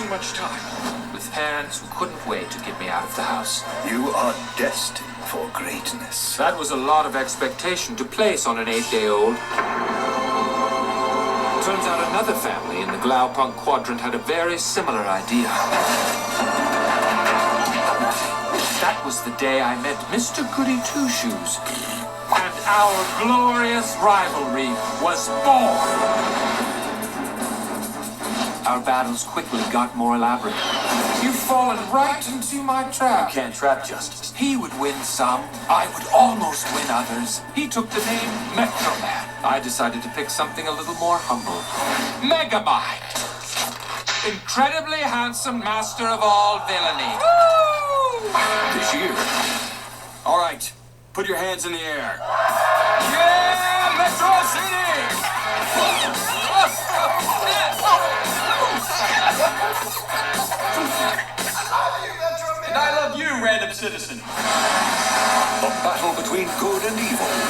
Much time. With parents who couldn't wait to get me out of the house. You are destined for greatness. That was a lot of expectation to place on an 8-day-old. Turns out another family in the Glaupunk quadrant had a very similar idea. That was the day I met Mr. Goody Two-Shoes. And our glorious rivalry was born. Our battles quickly got more elaborate. You've fallen right into my trap. You can't trap justice. He would win some. I would almost win others. He took the name Metro Man. I decided to pick something a little more humble. Megamind. Incredibly handsome master of all villainy. Woo! This year. All right. Put your hands in the air. Yeah! Metro City! And I love you, random citizen. A battle between good and evil.